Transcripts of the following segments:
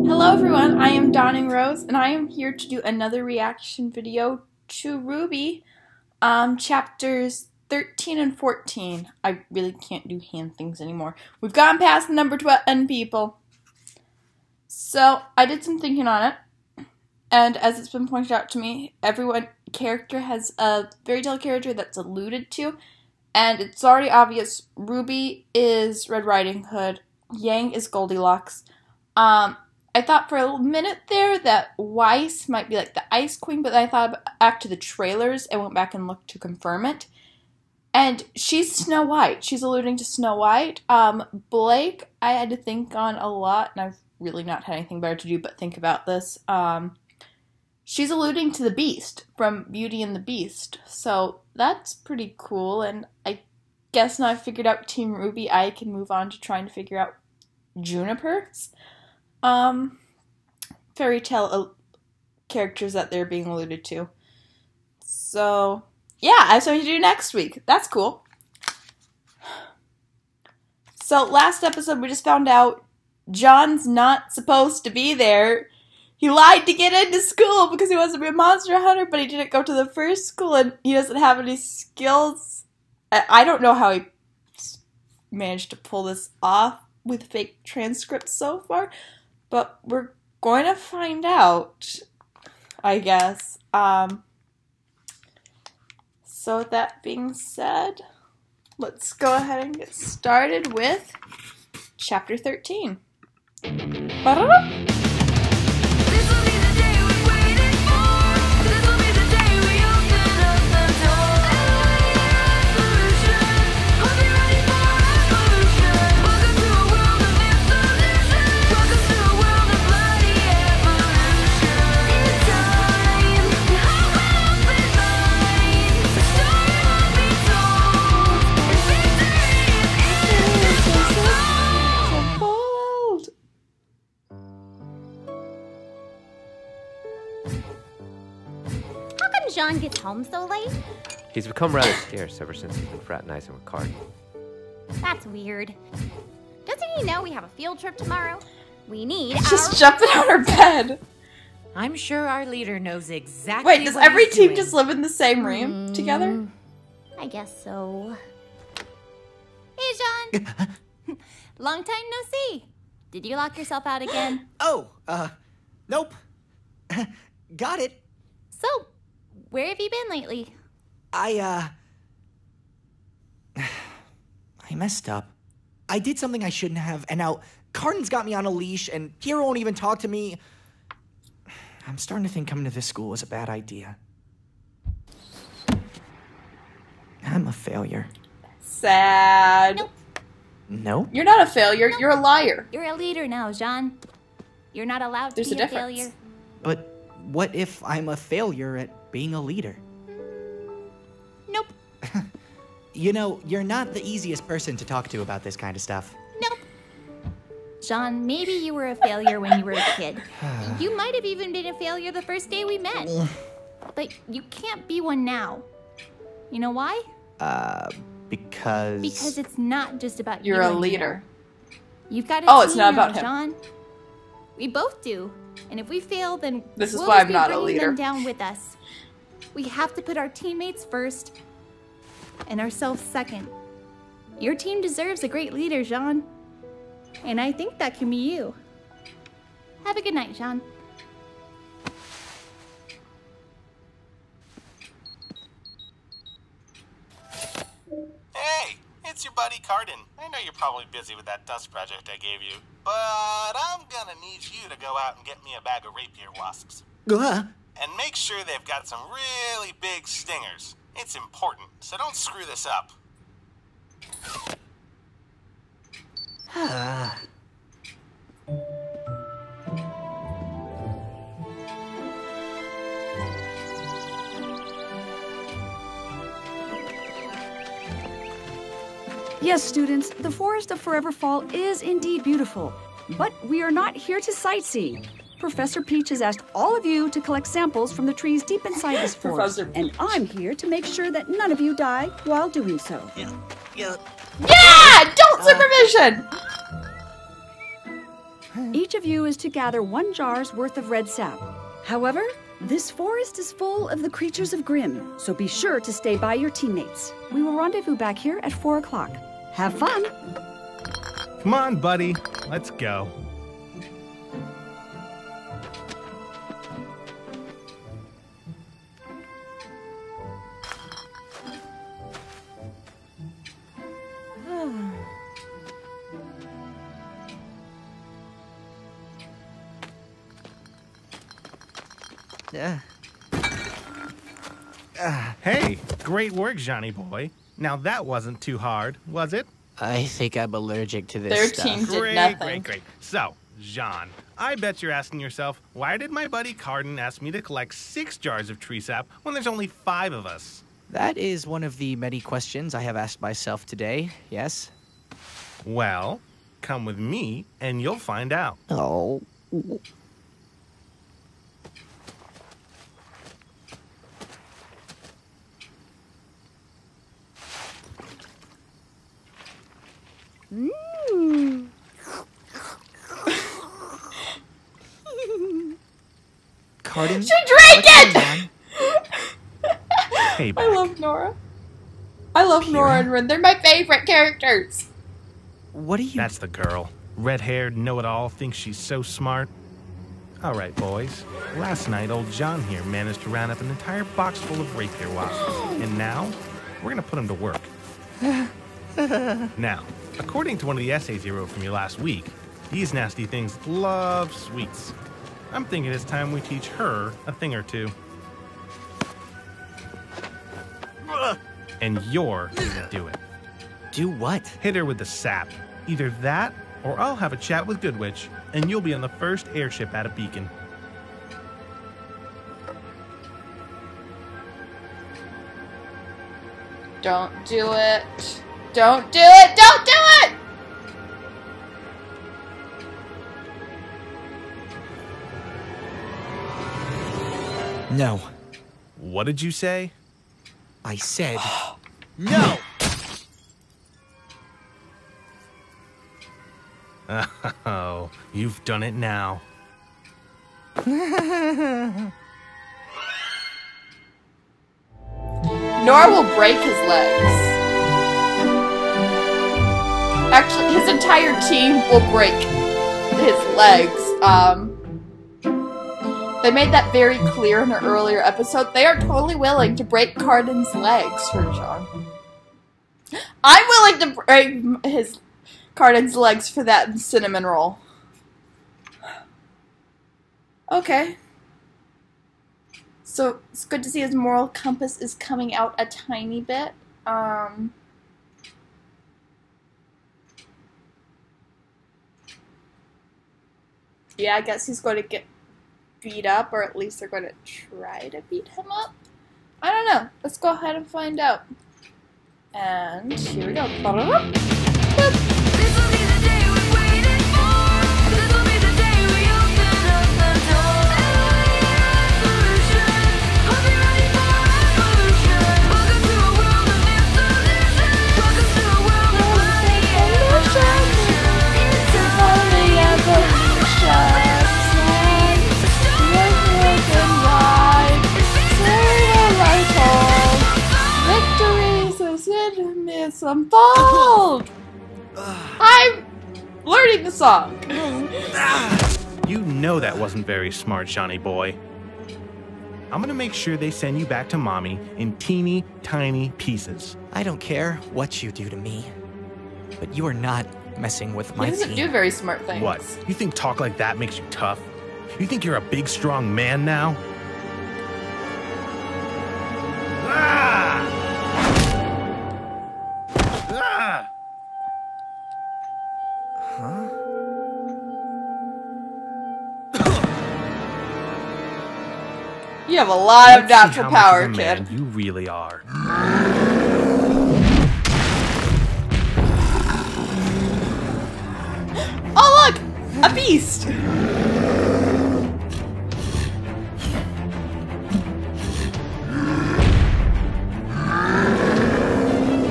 Hello everyone, I am Donning Rose, and I am here to do another reaction video to RWBY, chapters 13 and 14. I really can't do hand things anymore. We've gone past the number 10, people. So, I did some thinking on it, and as it's been pointed out to me, every character has a fairy tale character that's alluded to, and it's already obvious RWBY is Red Riding Hood, Yang is Goldilocks. I thought for a minute there that Weiss might be like the Ice Queen, but then I thought back to the trailers and went back and looked to confirm it. And she's Snow White. She's alluding to Snow White. Blake, I had to think on a lot, and I've really not had anything better to do but think about this. She's alluding to the Beast from Beauty and the Beast. So that's pretty cool, and I guess now I've figured out Team RWBY, I can move on to trying to figure out Juniper's fairy tale characters that they're being alluded to. So, yeah, I have something to do next week. That's cool. So, last episode we just found out John's not supposed to be there. He lied to get into school because he wants to be a monster hunter, but he didn't go to the first school and he doesn't have any skills. I don't know how he managed to pull this off with fake transcripts so far, but we're going to find out, I guess. So with that being said, let's go ahead and get started with Chapter 13. Ba-da-da! John gets home so late? He's become rather scarce ever since he's been fraternizing with Cardin. That's weird. Doesn't he know we have a field trip tomorrow? We need Just jumping on her bed. I'm sure our leader knows exactly. Wait, does every team just live in the same room together? I guess so. Hey, John. Long time no see. Did you lock yourself out again? Nope. Got it. So, where have you been lately? I messed up. I did something I shouldn't have, and now Cardin's got me on a leash, and Hero won't even talk to me. I'm starting to think coming to this school was a bad idea. I'm a failure. Sad. Nope. Nope. You're not a failure, you're a liar. You're a leader now, John. You're not allowed to be a failure. But what if I'm a failure at being a leader? Nope. You know, you're not the easiest person to talk to about this kind of stuff. Nope. John, maybe you were a failure when you were a kid. You might have even been a failure the first day we met. But you can't be one now. You know why? Because it's not just about you. You're a leader. You've got it's not about him. John. We both do. And if we fail, then this is we'll why just I'm not a bringing leader. them down with us. We have to put our teammates first and ourselves second. Your team deserves a great leader, Jean. And I think that can be you. Have a good night, Jean. Hey, it's your buddy Cardin. I know you're probably busy with that dust project I gave you, but I'm gonna need you to go out and get me a bag of rapier wasps. And make sure they've got some really big stingers. It's important, so don't screw this up. Yes, students, the Forest of Forever Fall is indeed beautiful, but we are not here to sightsee. Professor Peach has asked all of you to collect samples from the trees deep inside this forest, and I'm here to make sure that none of you die while doing so. Yeah! Adult supervision! Each of you is to gather 1 jar's worth of red sap. However, this forest is full of the creatures of Grimm, so be sure to stay by your teammates. We will rendezvous back here at 4 o'clock. Have fun! Come on, buddy. Let's go. Hey, great work, Johnny boy. Now that wasn't too hard, was it? I think I'm allergic to this Their stuff. team did nothing. Great. So, Jean, I bet you're asking yourself, why did my buddy Cardin ask me to collect 6 jars of tree sap when there's only 5 of us? That is one of the many questions I have asked myself today, yes? Well, come with me and you'll find out. Oh. Cardin? She drank it! Hey, I love Nora. I love Nora and Rin. They're my favorite characters. What are you... That's the girl. Red-haired, know-it-all, thinks she's so smart. All right, boys. Last night, old John here managed to round up an entire box full of rapier wasps. And now, we're gonna put him to work. Now, according to one of the essays you wrote from you last week, these nasty things love sweets. I'm thinking it's time we teach her a thing or two. And you're gonna do it. Do what? Hit her with the sap. Either that, or I'll have a chat with Goodwitch, and you'll be on the first airship out of Beacon. Don't do it. Don't do it! Don't do it! No. What did you say? I said... No! Oh, you've done it now. Nora will break his legs. Actually, his entire team will break his legs. They made that very clear in an earlier episode. They are totally willing to break Cardin's legs for John. I'm willing to break his Cardin's legs for that cinnamon roll. Okay. So, it's good to see his moral compass is coming out a tiny bit. Yeah, I guess he's going to get beat up, or at least they're going to try to beat him up. I don't know. Let's go ahead and find out. And here we go. Boop. Unfold! I'm learning the song. You know that wasn't very smart, Johnny boy. I'm gonna make sure they send you back to Mommy in teeny tiny pieces. I don't care what you do to me, but you are not messing with my He doesn't team. do very smart things. What? You think talk like that makes you tough? You think you're a big, strong man now? Ah! Ah! Huh? You have a lot of Let's see natural how much power, of a man kid. you really are. Oh, look! A beast!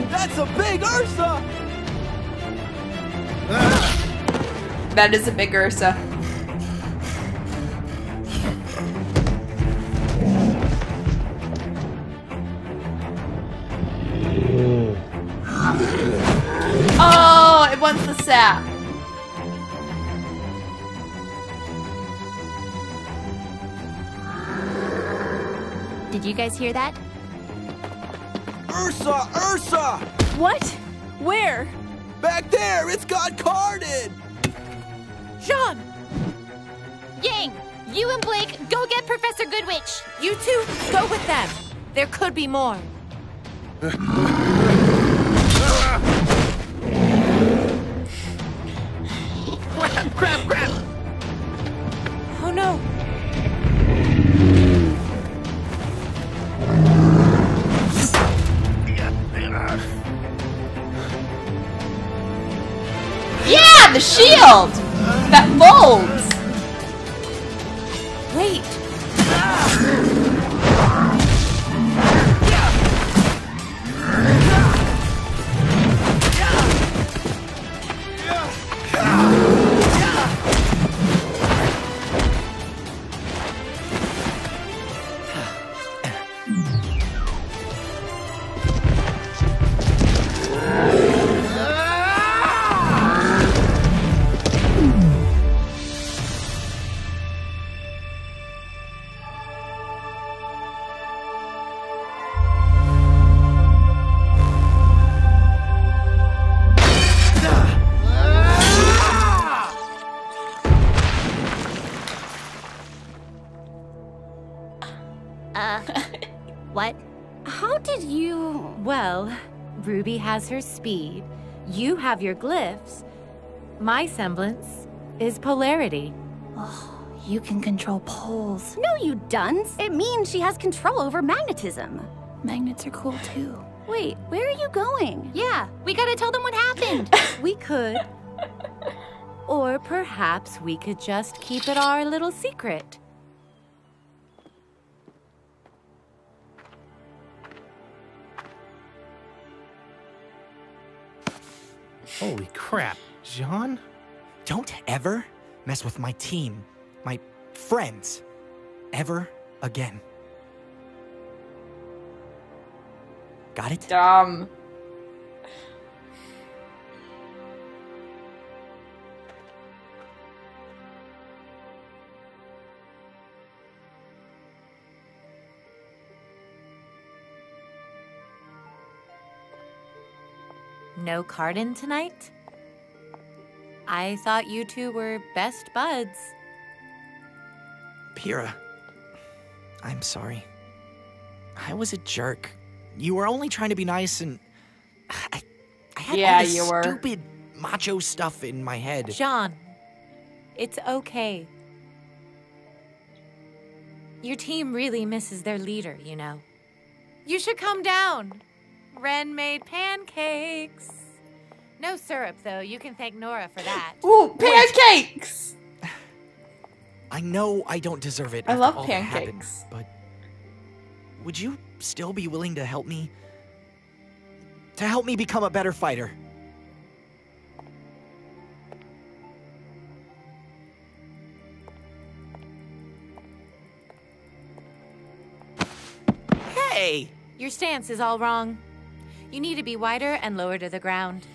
That's a big Ursa! That is a big Ursa. wants the sap. Did you guys hear that? Ursa! Ursa! What? Where? Back there! It's got carded! Jean! Yang, you and Blake, go get Professor Goodwitch. You two, go with them. There could be more. Crap! Oh no. Yeah, the shield! That folds! Wait. What? How did you... Well, Ruby has her speed. You have your glyphs. My semblance is polarity. Oh, you can control poles. No, you dunce. It means she has control over magnetism. Magnets are cool too. Wait, where are you going? Yeah, we gotta tell them what happened. We could. Or perhaps we could just keep it our little secret. Holy crap. Jean? Don't ever mess with my team, my friends, ever again. Got it? Dumb. No Cardin tonight? I thought you two were best buds. Pyrrha, I'm sorry. I was a jerk. You were only trying to be nice, and I had all this you were. stupid macho stuff in my head. Jean, it's okay. Your team really misses their leader, you know. You should come down. Ren made pancakes. No syrup, though. You can thank Nora for that. Ooh, pancakes! I know I don't deserve it. I after love all that happened, pancakes. but would you still be willing to help me? To help me become a better fighter? Hey! Your stance is all wrong. You need to be wider and lower to the ground.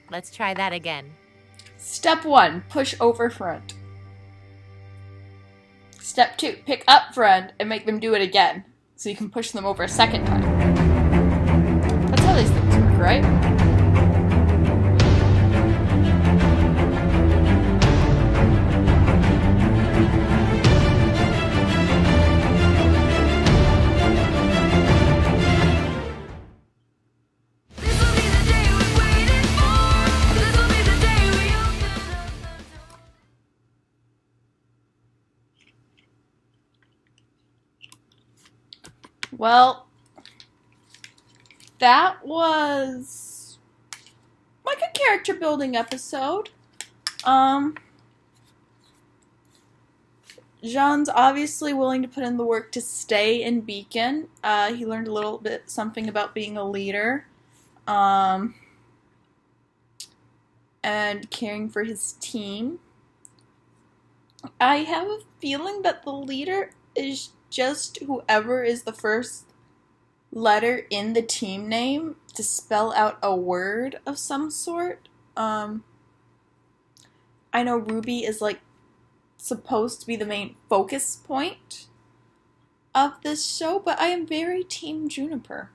Let's try that again. Step 1, push over front. Step 2, pick up front and make them do it again, so you can push them over a second time. That's how these things work, right? Well, that was like a character building episode. Jean's obviously willing to put in the work to stay in Beacon. He learned a little bit something about being a leader. And caring for his team. I have a feeling that the leader is just whoever is the first letter in the team name to spell out a word of some sort. I know RWBY is like supposed to be the main focus point of this show, but I am very Team Juniper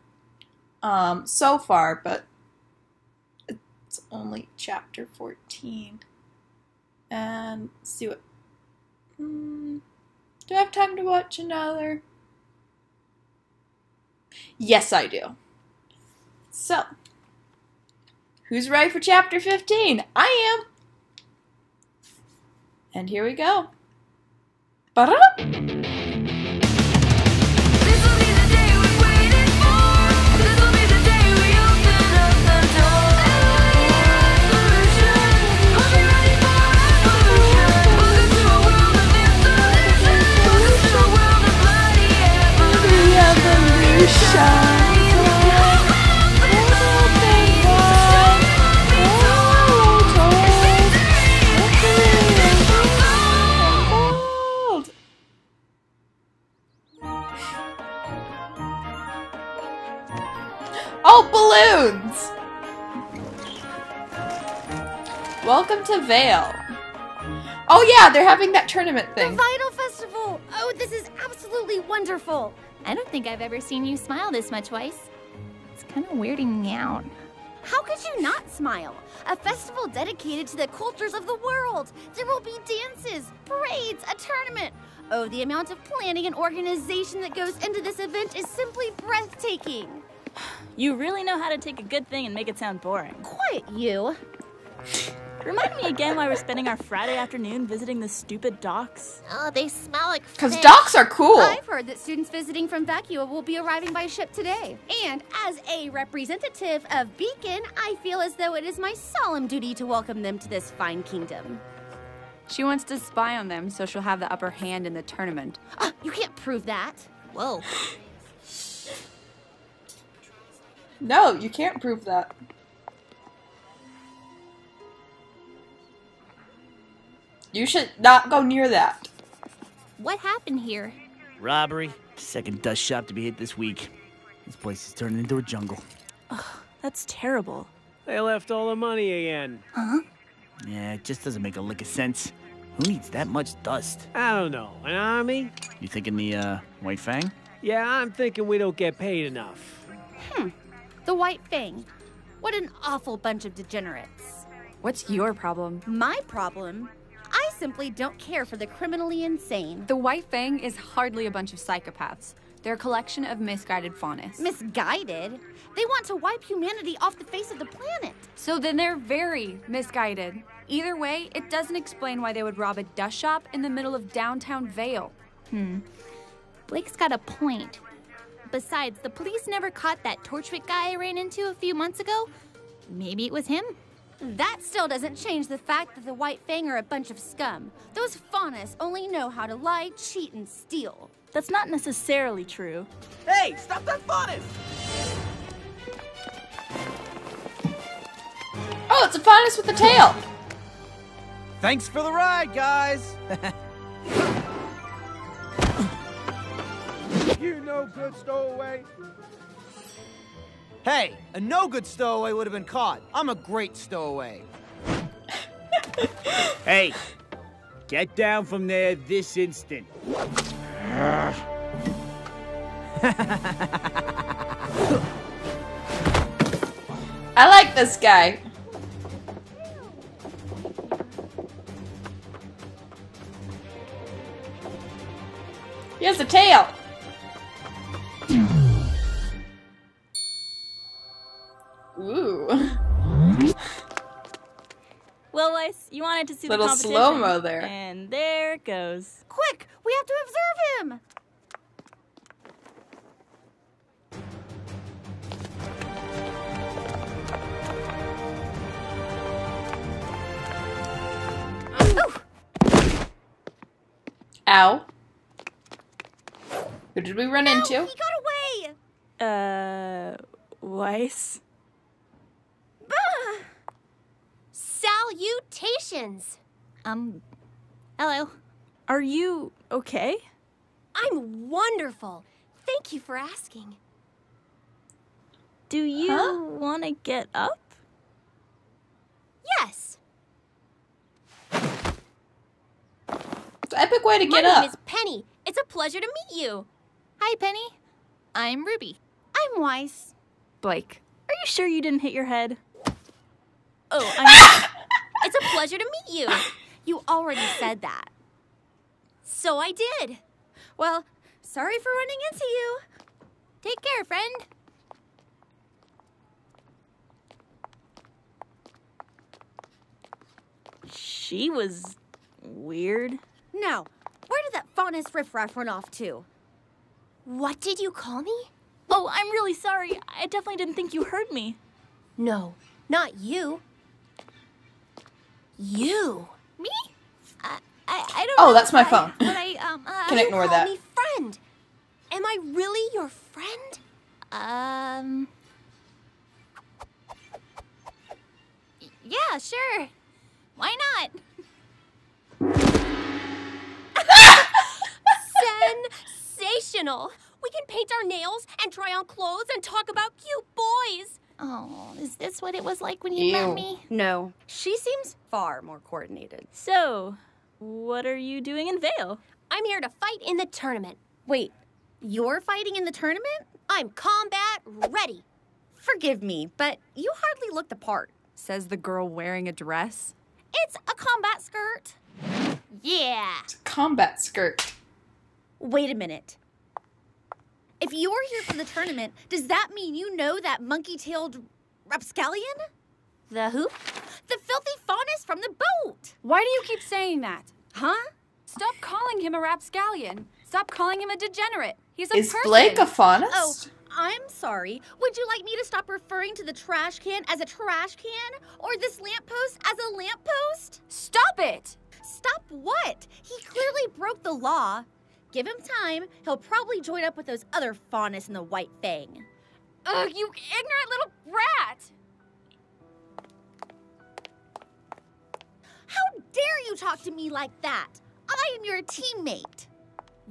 so far, but it's only chapter 14. And let's see what... do I have time to watch another? Yes, I do. So, who's ready for chapter 15? I am! And here we go. Ba-da-da! Oh, balloons! Welcome to Vale. Oh yeah, they're having that tournament thing. The Vital Festival! Oh, this is absolutely wonderful! I don't think I've ever seen you smile this much, Weiss. It's kind of weirding me out. How could you not smile? A festival dedicated to the cultures of the world. There will be dances, parades, a tournament. Oh, the amount of planning and organization that goes into this event is simply breathtaking. You really know how to take a good thing and make it sound boring. Quiet, you. Remind me again why we're spending our Friday afternoon visiting the stupid docks. Oh, they smell like fish. Because docks are cool. I've heard that students visiting from Vacua will be arriving by ship today. And as a representative of Beacon, I feel as though it is my solemn duty to welcome them to this fine kingdom. She wants to spy on them so she'll have the upper hand in the tournament. You can't prove that. Whoa. No, you can't prove that. You should not go near that. What happened here? Robbery. Second dust shop to be hit this week. This place is turning into a jungle. Ugh, that's terrible. They left all the money again. Huh? Yeah, it just doesn't make a lick of sense. Who needs that much dust? I don't know. An army? You thinking the, White Fang? Yeah, I'm thinking we don't get paid enough. The White Fang. What an awful bunch of degenerates. What's your problem? My problem? I simply don't care for the criminally insane. The White Fang is hardly a bunch of psychopaths. They're a collection of misguided faunists. Misguided? They want to wipe humanity off the face of the planet. So then they're very misguided. Either way, it doesn't explain why they would rob a dust shop in the middle of downtown Vale. Blake's got a point. Besides, the police never caught that Torchwick guy I ran into a few months ago. Maybe it was him? That still doesn't change the fact that the White Fang are a bunch of scum. Those faunists only know how to lie, cheat, and steal. That's not necessarily true. Hey, stop that faunus! Oh, it's a faunus with a tail. Thanks for the ride, guys! You no good stowaway. Hey, a no good stowaway would have been caught. I'm a great stowaway. Hey, get down from there this instant. I like this guy. He has a tail. Ooh. Well, Weiss, you wanted to see the Little competition. slow-mo there. And there it goes. Quick, we have to observe him! Ow. Who did we run into? He got away! Weiss? Salutations! Hello. Are you okay? I'm wonderful. Thank you for asking. Do you want to get up? Yes. It's an epic way to get My up. name is Penny. It's a pleasure to meet you. Hi, Penny. I'm Ruby. I'm Weiss. Blake. Are you sure you didn't hit your head? Oh, I'm... It's a pleasure to meet you. You already said that. So I did. Well, sorry for running into you. Take care, friend. She was weird. Now, where did that faunus riffraff run off to? What did you call me? Oh, I'm really sorry. I definitely didn't think you heard me. No, not you. You? Me? I don't know. Oh, that's my phone. But Can ignore that. You call me friend. Am I really your friend? Yeah, sure. Why not? Sensational! We can paint our nails and try on clothes and talk about cute boys. Oh, is this what it was like when you met me? No, she seems far more coordinated. So, what are you doing in Vale? I'm here to fight in the tournament. Wait, you're fighting in the tournament? I'm combat ready. Forgive me, but you hardly look the part, says the girl wearing a dress. It's a combat skirt. Yeah. It's a combat skirt. Wait a minute. If you're here for the tournament, does that mean you know that monkey-tailed rapscallion? The who? The filthy faunus from the boat! Why do you keep saying that? Huh? Stop calling him a rapscallion. Stop calling him a degenerate. He's a Is person. Blake a faunus? Oh, I'm sorry. Would you like me to stop referring to the trash can as a trash can? Or this lamppost as a lamppost? Stop it! Stop what? He clearly broke the law. Give him time. He'll probably join up with those other faunus in the White Fang. Ugh, you ignorant little brat! How dare you talk to me like that? I am your teammate.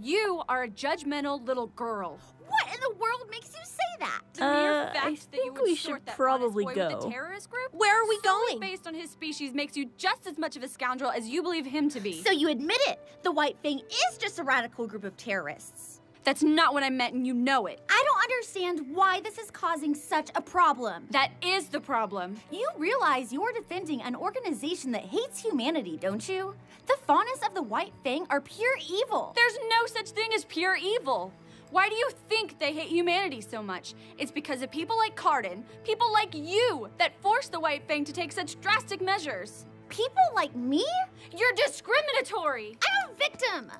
You are a judgmental little girl. What in the world makes you say that? The mere fact I that you think would we sort should that probably honest boy with go. the terrorist group? Where are we solely going? Based on his species makes you just as much of a scoundrel as you believe him to be. So you admit it. The White Fang is just a radical group of terrorists. That's not what I meant, and you know it. I don't understand why this is causing such a problem. That is the problem. You realize you're defending an organization that hates humanity, don't you? The faunus of the White Fang are pure evil. There's no such thing as pure evil. Why do you think they hate humanity so much? It's because of people like Cardin, people like you, that force the White Fang to take such drastic measures. People like me? You're discriminatory. I'm a victim.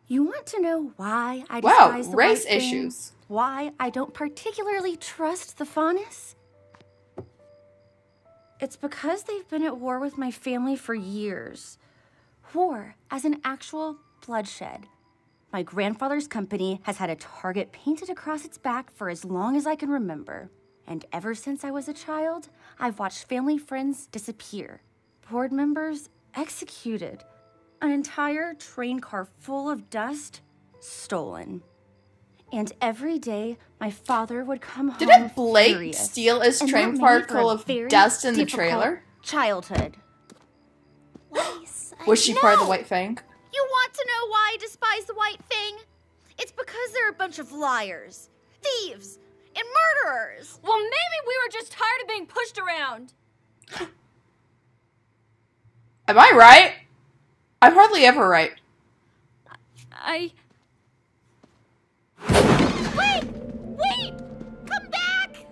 You want to know why I Wow, despise the race White Fang? issues. Why I don't particularly trust the faunus? It's because they've been at war with my family for years. War as an actual bloodshed. My grandfather's company has had a target painted across its back for as long as I can remember. And ever since I was a child, I've watched family friends disappear. Board members executed. An entire train car full of dust stolen. And every day, my father would come home Didn't Blake furious. steal his And train that car made for full a of very dust in the difficult trailer? Childhood. Was she part of the White Fang? You want to know why I despise the White Fang? It's because they're a bunch of liars, thieves, and murderers. Well, maybe we were just tired of being pushed around. Am I right? I'm hardly ever right. Wait! Wait! Come back!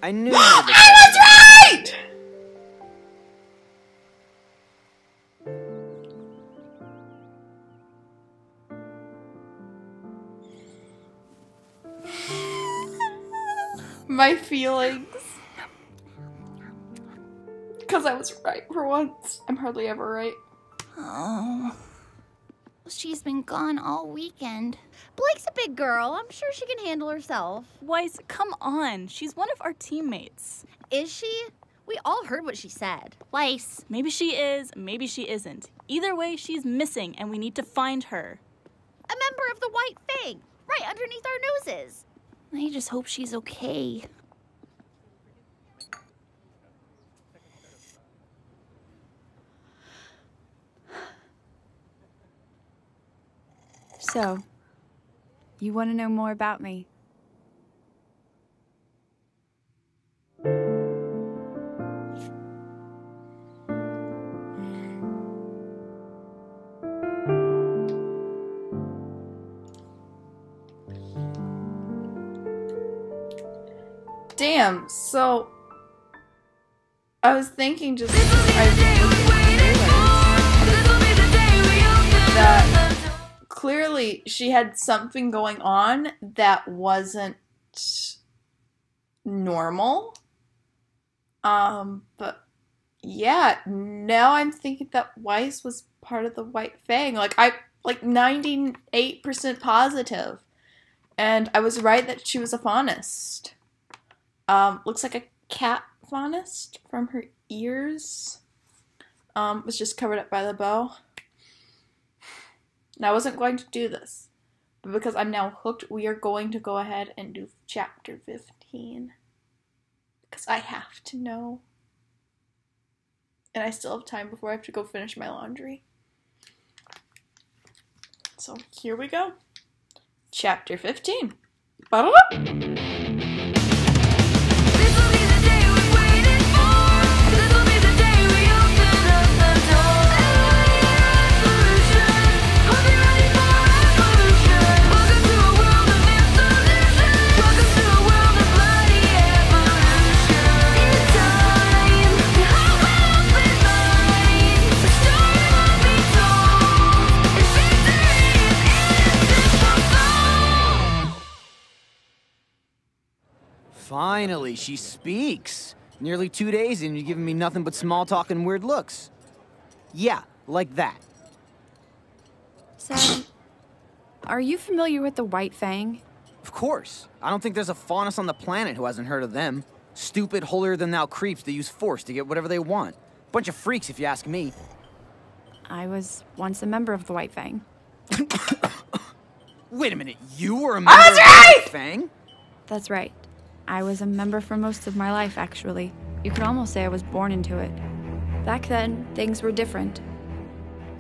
I knew you I was right! my feelings. Because I was right for once. I'm hardly ever right. Oh. She's been gone all weekend. Blake's a big girl. I'm sure she can handle herself. Weiss, come on. She's one of our teammates. Is she? We all heard what she said. Weiss. Maybe she is, maybe she isn't. Either way, she's missing, and we need to find her. A member of the White Fang, right underneath our noses. I just hope she's okay. So, you want to know more about me? Damn, so I was thinking just that clearly she had something going on that wasn't normal. But yeah, now I'm thinking that Weiss was part of the White Fang. Like 98% positive. And I was right that she was a faunist. Looks like a cat faunist from her ears. Was just covered up by the bow. Now, I wasn't going to do this, but because I'm now hooked, we are going to go ahead and do chapter 15. Because I have to know. And I still have time before I have to go finish my laundry. So, here we go. Chapter 15. Ba-da-da! Finally, she speaks. Nearly 2 days and you're giving me nothing but small talk and weird looks. Yeah, like that. So, are you familiar with the White Fang? Of course. I don't think there's a faunus on the planet who hasn't heard of them. Stupid, holier-than-thou creeps that use force to get whatever they want. Bunch of freaks, if you ask me. I was once a member of the White Fang. Wait a minute, you were a member of the White Fang? That's right. I was a member for most of my life, actually. You could almost say I was born into it. Back then, things were different.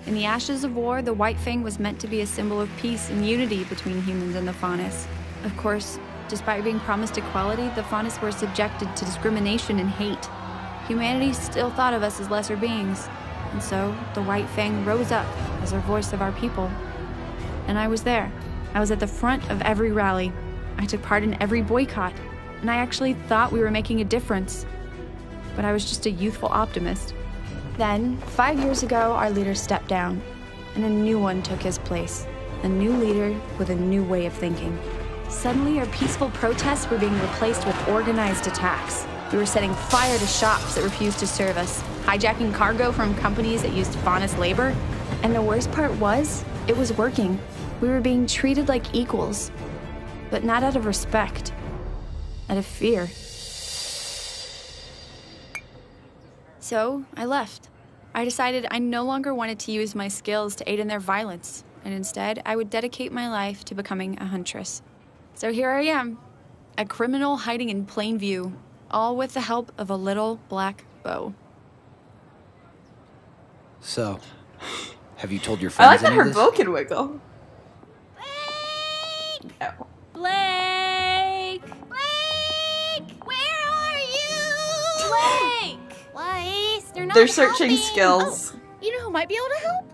In the ashes of war, the White Fang was meant to be a symbol of peace and unity between humans and the faunus. Of course, despite being promised equality, the faunus were subjected to discrimination and hate. Humanity still thought of us as lesser beings, and so the White Fang rose up as a voice of our people. And I was there. I was at the front of every rally. I took part in every boycott. And I actually thought we were making a difference. But I was just a youthful optimist. Then, 5 years ago, our leader stepped down, and a new one took his place. A new leader with a new way of thinking. Suddenly, our peaceful protests were being replaced with organized attacks. We were setting fire to shops that refused to serve us, hijacking cargo from companies that used faunus labor. And the worst part was, it was working. We were being treated like equals, but not out of respect. Out of fear. So, I left. I decided I no longer wanted to use my skills to aid in their violence, and instead, I would dedicate my life to becoming a huntress. So here I am, a criminal hiding in plain view, all with the help of a little black bow. So, have you told your I friends like that any of her this? bow can wiggle. No. Blake! Blake! Where are you? Blake! Weiss, they're not They're searching helping. skills. Oh, you know who might be able to help?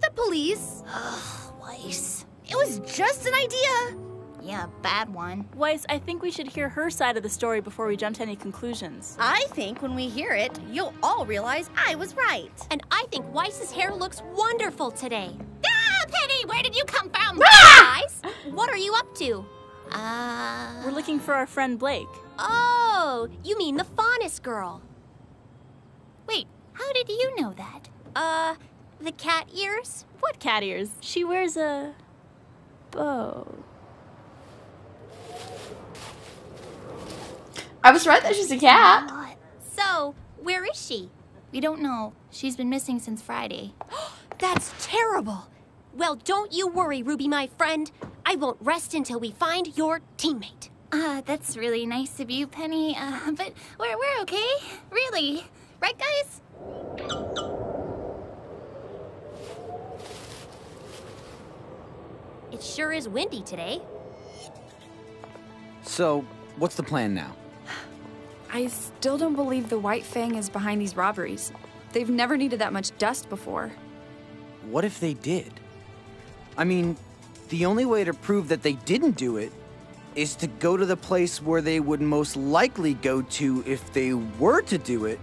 The police. Ugh, Weiss. It was just an idea. Yeah, bad one. Weiss, I think we should hear her side of the story before we jump to any conclusions. I think when we hear it, you'll all realize I was right. And I think Weiss's hair looks wonderful today. Ah, Penny, where did you come from? Guys, what are you up to? We're looking for our friend Blake. Oh, you mean the Faunus girl. Wait, how did you know that? The cat ears? What cat ears? She wears a bow. I was right that she's a cat. So, where is she? We don't know. She's been missing since Friday. That's terrible. Well, don't you worry, Ruby, my friend. I won't rest until we find your teammate. That's really nice of you, Penny. But we're okay. Really. Right, guys? It sure is windy today. So, what's the plan now? I still don't believe the White Fang is behind these robberies. They've never needed that much dust before. What if they did? I mean, the only way to prove that they didn't do it is to go to the place where they would most likely go to if they were to do it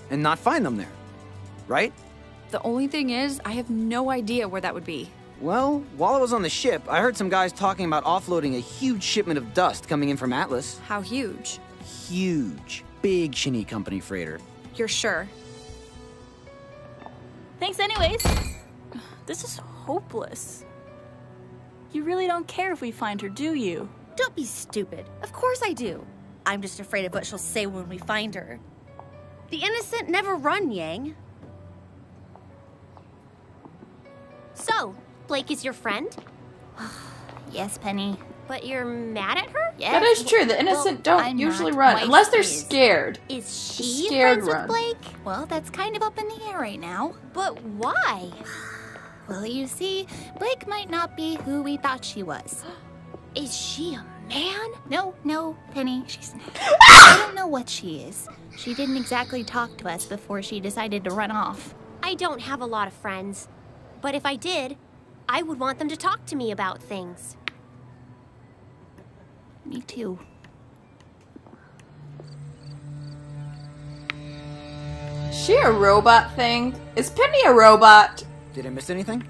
and not find them there, right? The only thing is, I have no idea where that would be. Well, while I was on the ship, I heard some guys talking about offloading a huge shipment of dust coming in from Atlas. How huge? Huge. Big Shinny Company freighter. You're sure? Thanks anyways. This is hopeless. You really don't care if we find her, do you? Don't be stupid. Of course I do. I'm just afraid of what she'll say when we find her. The innocent never run, Yang. So, Blake is your friend? Yes, Penny. But you're mad at her? Yes. That is true. The innocent don't I'm usually not. run Weiss unless they're is. scared. Is she Scared friends run. with Blake? Well, that's kind of up in the air right now. But why? Well, you see, Blake might not be who we thought she was. Is she a man? No, Penny, she's not. I don't know what she is. She didn't exactly talk to us before she decided to run off. I don't have a lot of friends. But if I did, I would want them to talk to me about things. Me too. She a robot thing? Is Penny a robot? Did I miss anything?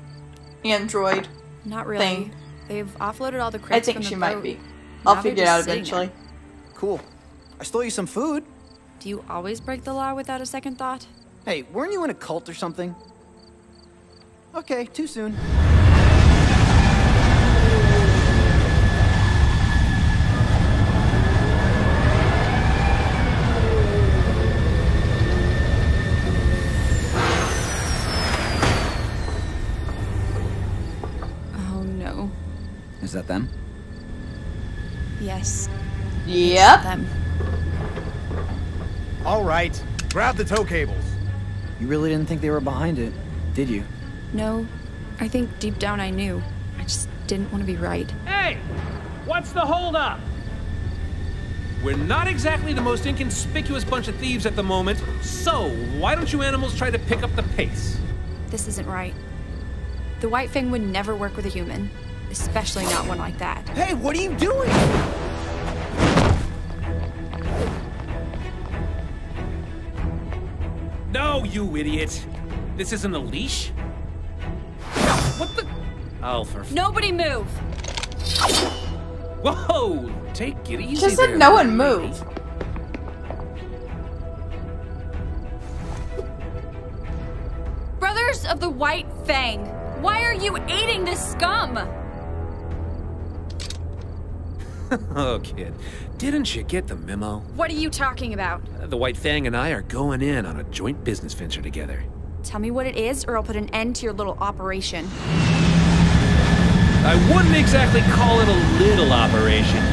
Android. Not really. Thing. They've offloaded all the I crates think from the she boat. might be. Now I'll they're figure it just out sitting eventually. Cool. I stole you some food. Do you always break the law without a second thought? Hey, weren't you in a cult or something? Okay, too soon. Oh no. Is that them? Yes. Yep. Them. All right, grab the tow cables. You really didn't think they were behind it, did you? No, I think deep down I knew. I just didn't want to be right. Hey! What's the holdup? We're not exactly the most inconspicuous bunch of thieves at the moment, so why don't you animals try to pick up the pace? This isn't right. The White Fang would never work with a human, especially not one like that. Hey, what are you doing? No, you idiot! This isn't a leash? What the? Oh, for Nobody move! Whoa! Take it easy. Just said there, no one lady. move. Brothers of the White Fang, why are you aiding this scum? Oh, kid, didn't you get the memo? What are you talking about? The White Fang and I are going in on a joint business venture together. Tell me what it is, or I'll put an end to your little operation. I wouldn't exactly call it a little operation.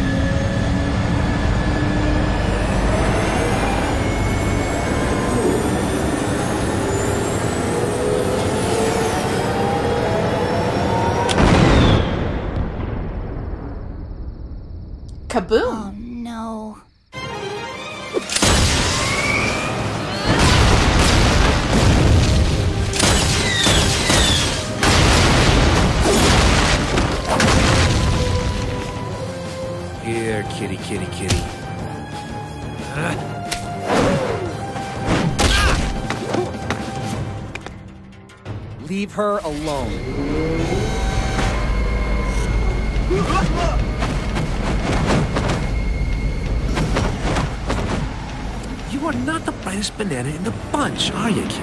Kaboom! Oh no. Here, kitty, kitty, kitty. Leave her alone. You are not the brightest banana in the bunch, are you, kid?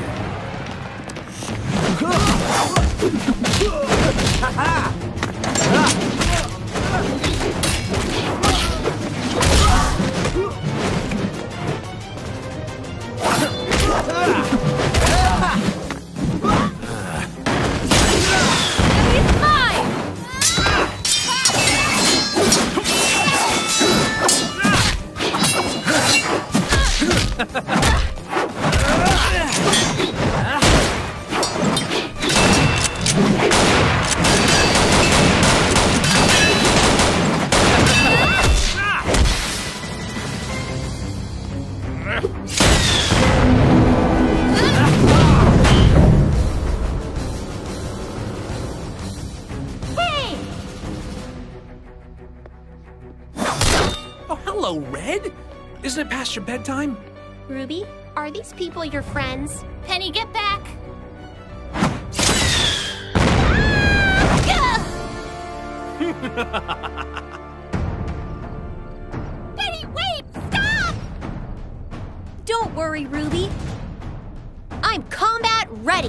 Oh, hello, Red. Isn't it past your bedtime? Ruby, are these people your friends? Penny, get back! Penny, wait! Stop! Don't worry, Ruby. I'm combat ready.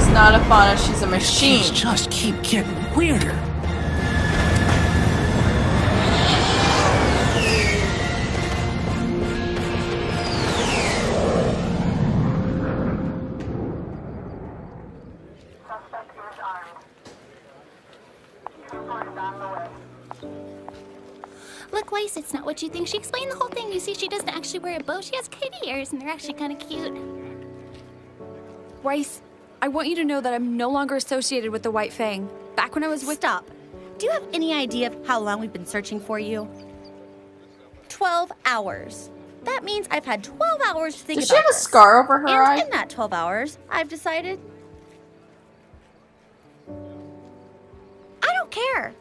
Not a fauna, she's a machine. Things just keep getting weirder. Look, Weiss, it's not what you think. She explained the whole thing. You see, she doesn't actually wear a bow. She has kitty ears, and they're actually kind of cute. Weiss, I want you to know that I'm no longer associated with the White Fang. Back when I was with— Stop. Do you have any idea of how long we've been searching for you? 12 hours. That means I've had 12 hours to think Does about she have a this. scar over her eye? And in that 12 hours, I've decided I don't care.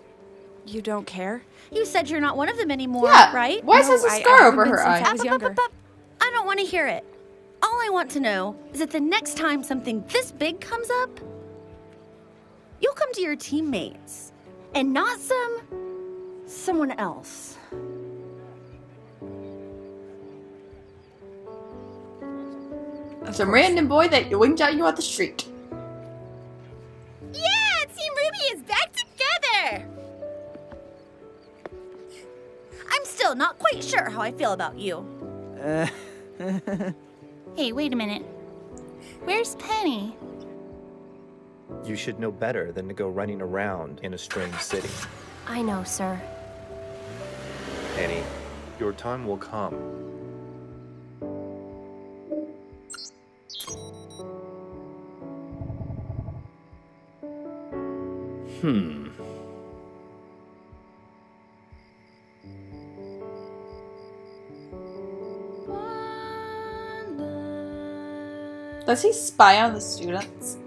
You don't care? You said you're not one of them anymore, Yeah. right? Weiss has a scar over her eye. I was younger. I don't want to hear it. All I want to know is that the next time something this big comes up, you'll come to your teammates and not someone else. Some random boy that winked at you on the street. Yeah, Team Ruby is back together! I'm still not quite sure how I feel about you. Hey, wait a minute. Where's Penny? You should know better than to go running around in a strange city. I know, sir. Penny, your time will come. Does he spy on the students?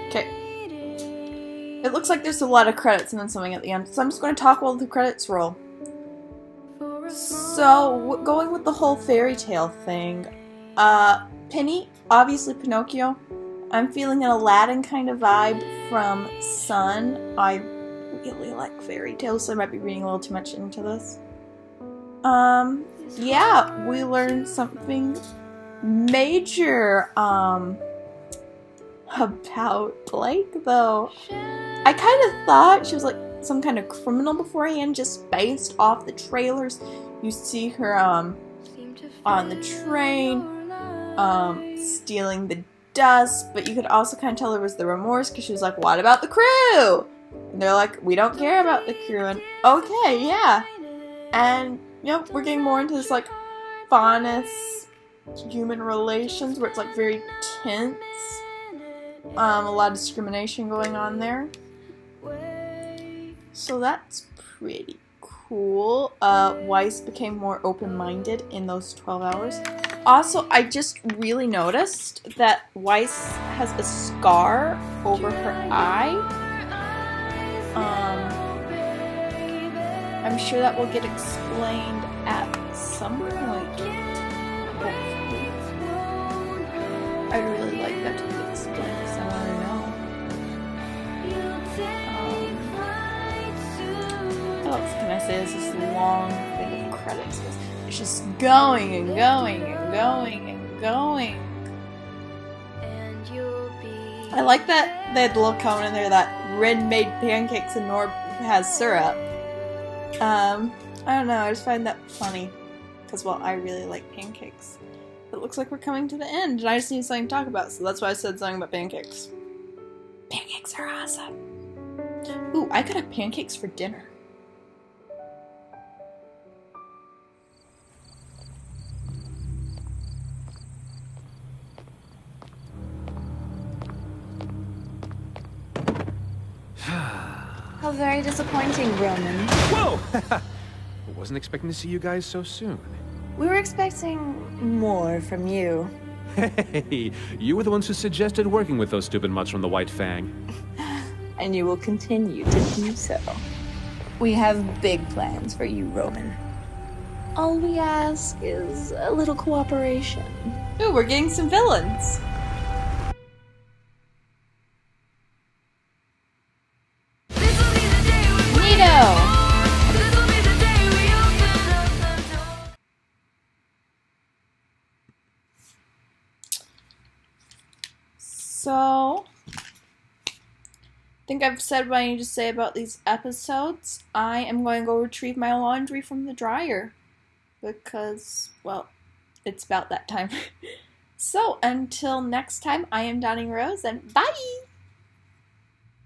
Okay. It looks like there's a lot of credits and then something at the end, so I'm just going to talk while the credits roll. So, going with the whole fairy tale thing, Penny, obviously Pinocchio. I'm feeling an Aladdin kind of vibe from Sun. I really like fairy tales, so I might be reading a little too much into this. Yeah, we learned something major about Blake, though. I kind of thought she was like some kind of criminal beforehand, just based off the trailers. You see her on the train, stealing the dust, but you could also kind of tell there was the remorse because she was like, what about the crew? And they're like, we don't care about the crew. And okay, yeah. And, you know, we're getting more into this, like, Faunus human relations where it's, like, very tense. A lot of discrimination going on there. So that's pretty cool. Weiss became more open-minded in those 12 hours. Also, I just really noticed that Weiss has a scar over her eye. I'm sure that will get explained at some point. Hopefully. I'd really like that to be explained because I want to know. What else can I say? This is long thing of credits. It's just going and going and going and going. I like that they had the little comment in there that Ren made pancakes and Norb has syrup. I don't know, I just find that funny. Because, well, I really like pancakes. It looks like we're coming to the end, and I just need something to talk about, so that's why I said something about pancakes. Pancakes are awesome. Ooh, I could have pancakes for dinner. How very disappointing, Roman. Whoa! I wasn't expecting to see you guys so soon. We were expecting more from you. Hey, you were the ones who suggested working with those stupid mutts from the White Fang. And you will continue to do so. We have big plans for you, Roman. All we ask is a little cooperation. Ooh, we're getting some villains. So, I think I've said what I need to say about these episodes. I am going to go retrieve my laundry from the dryer because, well, it's about that time. So, until next time, I am Donning Rose, and bye!